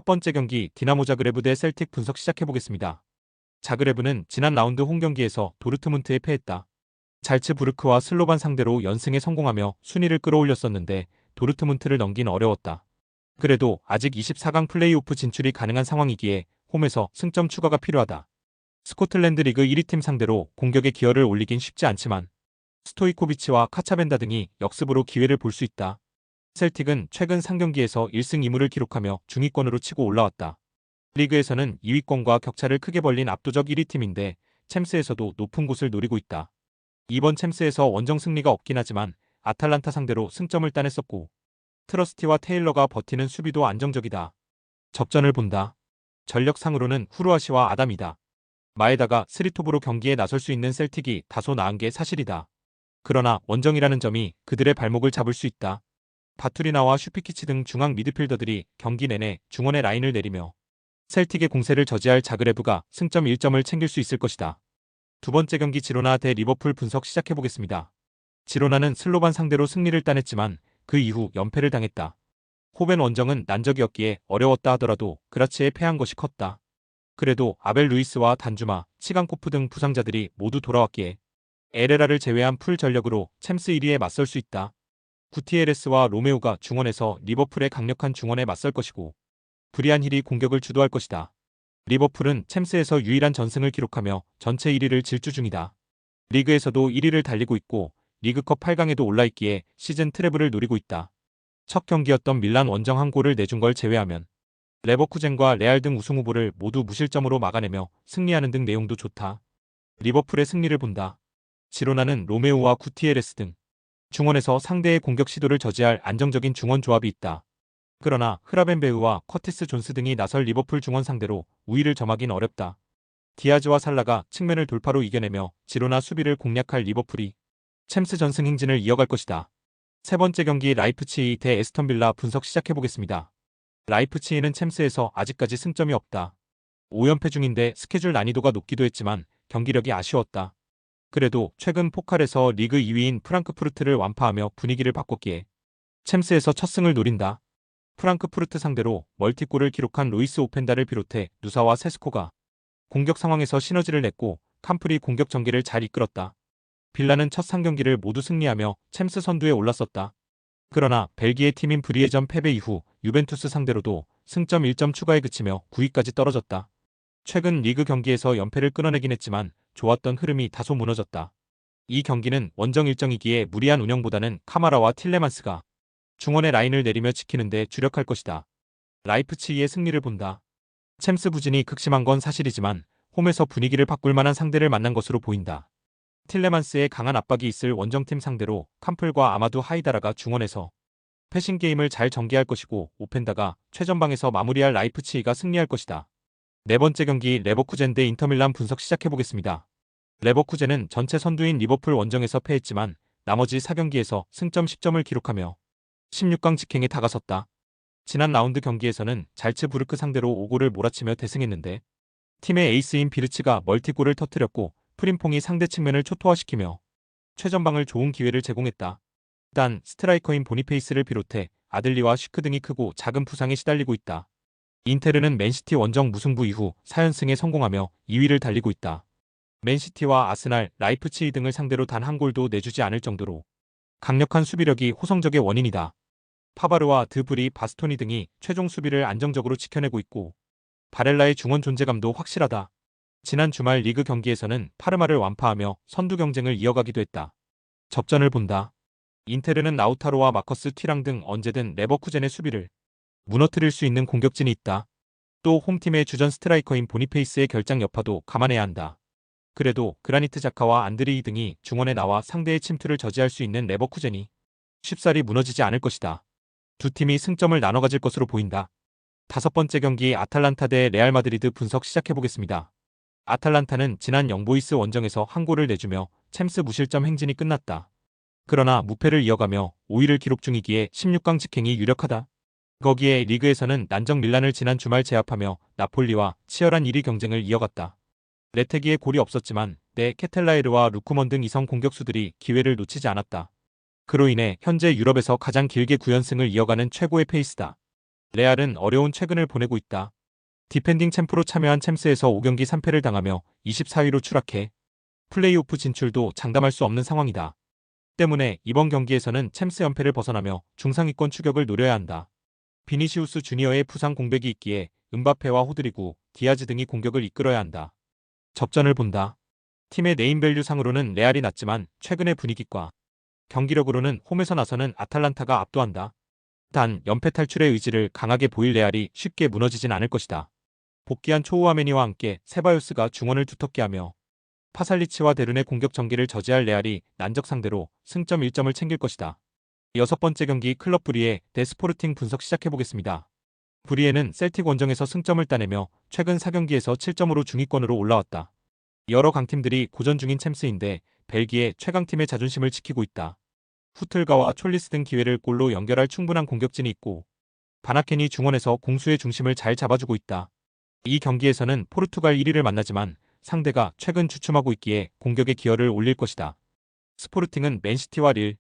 번째 경기 디나모 자그레브 대 셀틱 분석 시작해보겠습니다. 자그레브는 지난 라운드 홈경기에서 도르트문트에 패했다. 잘츠부르크와 슬로반 상대로 연승에 성공하며 순위를 끌어올렸었는데 도르트문트를 넘긴 어려웠다. 그래도 아직 24강 플레이오프 진출이 가능한 상황이기에 홈에서 승점 추가가 필요하다. 스코틀랜드 리그 1위 팀 상대로 공격의 기여를 올리긴 쉽지 않지만 스토이코비치와 카차벤다 등이 역습으로 기회를 볼 수 있다. 셀틱은 최근 3경기에서 1승 2무를 기록하며 중위권으로 치고 올라왔다. 리그에서는 2위권과 격차를 크게 벌린 압도적 1위 팀인데 챔스에서도 높은 곳을 노리고 있다. 이번 챔스에서 원정 승리가 없긴 하지만 아탈란타 상대로 승점을 따냈었고 트러스티와 테일러가 버티는 수비도 안정적이다. 접전을 본다. 전력상으로는 후르아시와 아담이다. 마에다가 스리톱으로 경기에 나설 수 있는 셀틱이 다소 나은 게 사실이다. 그러나 원정이라는 점이 그들의 발목을 잡을 수 있다. 바투리나와 슈피키치 등 중앙 미드필더들이 경기 내내 중원의 라인을 내리며 셀틱의 공세를 저지할 자그레브가 승점 1점을 챙길 수 있을 것이다. 두 번째 경기 지로나 대 리버풀 분석 시작해보겠습니다. 지로나는 슬로반 상대로 승리를 따냈지만 그 이후 연패를 당했다. 호벤 원정은 난적이었기에 어려웠다 하더라도 그라치에 패한 것이 컸다. 그래도 아벨 루이스와 단주마, 치간코프 등 부상자들이 모두 돌아왔기에 에레라를 제외한 풀 전력으로 챔스 1위에 맞설 수 있다. 구티에레스와 로메오가 중원에서 리버풀의 강력한 중원에 맞설 것이고 브리안 힐이 공격을 주도할 것이다. 리버풀은 챔스에서 유일한 전승을 기록하며 전체 1위를 질주 중이다. 리그에서도 1위를 달리고 있고 리그컵 8강에도 올라있기에 시즌 트래블을 노리고 있다. 첫 경기였던 밀란 원정 한 골을 내준 걸 제외하면 레버쿠젠과 레알 등 우승 후보를 모두 무실점으로 막아내며 승리하는 등 내용도 좋다. 리버풀의 승리를 본다. 지로나는 로메오와 구티에레스 등 중원에서 상대의 공격 시도를 저지할 안정적인 중원 조합이 있다. 그러나 흐라벤베흐와 커티스 존스 등이 나설 리버풀 중원 상대로 우위를 점하긴 어렵다. 디아즈와 살라가 측면을 돌파로 이겨내며 지로나 수비를 공략할 리버풀이 챔스 전승 행진을 이어갈 것이다. 세 번째 경기 라이프치히 대 에스턴 빌라 분석 시작해보겠습니다. 라이프치히는 챔스에서 아직까지 승점이 없다. 5연패 중인데 스케줄 난이도가 높기도 했지만 경기력이 아쉬웠다. 그래도 최근 포칼에서 리그 2위인 프랑크푸르트를 완파하며 분위기를 바꿨기에 챔스에서 첫 승을 노린다. 프랑크푸르트 상대로 멀티골을 기록한 루이스 오펜다를 비롯해 누사와 세스코가 공격 상황에서 시너지를 냈고 캄프리 공격 전개를 잘 이끌었다. 빌라는 첫 3경기를 모두 승리하며 챔스 선두에 올랐었다. 그러나 벨기에 팀인 브리에전 패배 이후 유벤투스 상대로도 승점 1점 추가에 그치며 9위까지 떨어졌다. 최근 리그 경기에서 연패를 끊어내긴 했지만 좋았던 흐름이 다소 무너졌다. 이 경기는 원정 일정이기에 무리한 운영보다는 카마라와 틸레만스가 중원의 라인을 내리며 지키는 데 주력할 것이다. 라이프치히의 승리를 본다. 챔스 부진이 극심한 건 사실이지만 홈에서 분위기를 바꿀 만한 상대를 만난 것으로 보인다. 틸레만스의 강한 압박이 있을 원정팀 상대로 캄플과 아마두 하이다라가 중원에서 패싱 게임을 잘 전개할 것이고 오펜다가 최전방에서 마무리할 라이프치히가 승리할 것이다. 네 번째 경기 레버쿠젠 대 인터밀란 분석 시작해보겠습니다. 레버쿠젠은 전체 선두인 리버풀 원정에서 패했지만 나머지 4경기에서 승점 10점을 기록하며 16강 직행에 다가섰다. 지난 라운드 경기에서는 잘츠부르크 상대로 5골을 몰아치며 대승했는데 팀의 에이스인 비르치가 멀티골을 터뜨렸고 프림퐁이 상대 측면을 초토화시키며 최전방을 좋은 기회를 제공했다. 단 스트라이커인 보니페이스를 비롯해 아들리와 슈크 등이 크고 작은 부상에 시달리고 있다. 인테르는 맨시티 원정 무승부 이후 4연승에 성공하며 2위를 달리고 있다. 맨시티와 아스날, 라이프치히 등을 상대로 단 한 골도 내주지 않을 정도로 강력한 수비력이 호성적의 원인이다. 파바르와 드브리, 바스토니 등이 최종 수비를 안정적으로 지켜내고 있고 바렐라의 중원 존재감도 확실하다. 지난 주말 리그 경기에서는 파르마를 완파하며 선두 경쟁을 이어가기도 했다. 접전을 본다. 인테르는 라우타로와 마커스 튀랑 등 언제든 레버쿠젠의 수비를 무너뜨릴 수 있는 공격진이 있다. 또 홈팀의 주전 스트라이커인 보니페이스의 결장 여파도 감안해야 한다. 그래도 그라니트 자카와 안드리이 등이 중원에 나와 상대의 침투를 저지할 수 있는 레버쿠젠이 쉽사리 무너지지 않을 것이다. 두 팀이 승점을 나눠 가질 것으로 보인다. 다섯 번째 경기 아탈란타 대 레알 마드리드 분석 시작해보겠습니다. 아탈란타는 지난 영보이스 원정에서 한 골을 내주며 챔스 무실점 행진이 끝났다. 그러나 무패를 이어가며 5위를 기록 중이기에 16강 직행이 유력하다. 거기에 리그에서는 난적 밀란을 지난 주말 제압하며 나폴리와 치열한 1위 경쟁을 이어갔다. 레테기에 골이 없었지만 네 케텔라에르와 루쿠먼 등 이성 공격수들이 기회를 놓치지 않았다. 그로 인해 현재 유럽에서 가장 길게 9연승을 이어가는 최고의 페이스다. 레알은 어려운 최근을 보내고 있다. 디펜딩 챔프로 참여한 챔스에서 5경기 3패를 당하며 24위로 추락해 플레이오프 진출도 장담할 수 없는 상황이다. 때문에 이번 경기에서는 챔스 연패를 벗어나며 중상위권 추격을 노려야 한다. 비니시우스 주니어의 부상 공백이 있기에 음바페와 호드리구, 디아즈 등이 공격을 이끌어야 한다. 접전을 본다. 팀의 네임밸류 상으로는 레알이 낮지만 최근의 분위기과 경기력으로는 홈에서 나서는 아탈란타가 압도한다. 단 연패 탈출의 의지를 강하게 보일 레알이 쉽게 무너지진 않을 것이다. 복귀한 초우아메니와 함께 세바요스가 중원을 두텁게 하며 파살리치와 데룬의 공격 전개를 저지할 레알이 난적 상대로 승점 1점을 챙길 것이다. 여섯 번째 경기 클럽 브리에 대 스포르팅 분석 시작해보겠습니다. 브리에는 셀틱 원정에서 승점을 따내며 최근 4경기에서 7점으로 중위권으로 올라왔다. 여러 강팀들이 고전 중인 챔스인데 벨기에 최강팀의 자존심을 지키고 있다. 후틀가와 촐리스 등 기회를 골로 연결할 충분한 공격진이 있고 바나켄이 중원에서 공수의 중심을 잘 잡아주고 있다. 이 경기에서는 포르투갈 1위를 만나지만 상대가 최근 주춤하고 있기에 공격의 기여를 올릴 것이다. 스포르팅은 맨시티와 릴,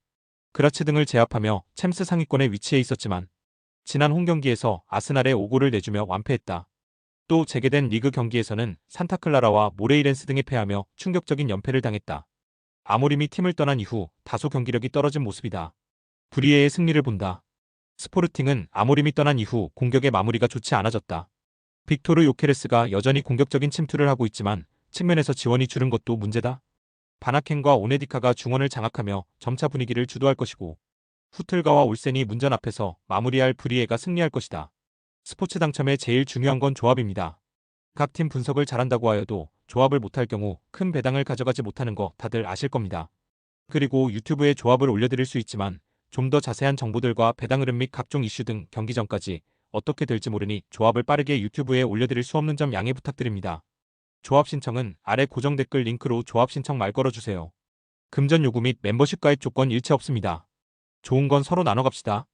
그라츠 등을 제압하며 챔스 상위권에 위치해 있었지만 지난 홈경기에서 아스날에 5골을 내주며 완패했다. 또 재개된 리그 경기에서는 산타클라라와 모레이렌스 등에 패하며 충격적인 연패를 당했다. 아모림이 팀을 떠난 이후 다소 경기력이 떨어진 모습이다. 브리에의 승리를 본다. 스포르팅은 아모림이 떠난 이후 공격의 마무리가 좋지 않아졌다. 빅토르 요케레스가 여전히 공격적인 침투를 하고 있지만 측면에서 지원이 줄은 것도 문제다. 바나켄과 오네디카가 중원을 장악하며 점차 분위기를 주도할 것이고 후틀가와 올센이 문전 앞에서 마무리할 브리에가 승리할 것이다. 스포츠 당첨에 제일 중요한 건 조합입니다. 각 팀 분석을 잘한다고 하여도 조합을 못할 경우 큰 배당을 가져가지 못하는 거 다들 아실 겁니다. 그리고 유튜브에 조합을 올려드릴 수 있지만 좀 더 자세한 정보들과 배당 흐름 및 각종 이슈 등 경기 전까지 어떻게 될지 모르니 조합을 빠르게 유튜브에 올려드릴 수 없는 점 양해 부탁드립니다. 조합 신청은 아래 고정 댓글 링크로 조합 신청 말 걸어주세요. 금전 요구 및 멤버십 가입 조건 일체 없습니다. 좋은 건 서로 나눠 갑시다.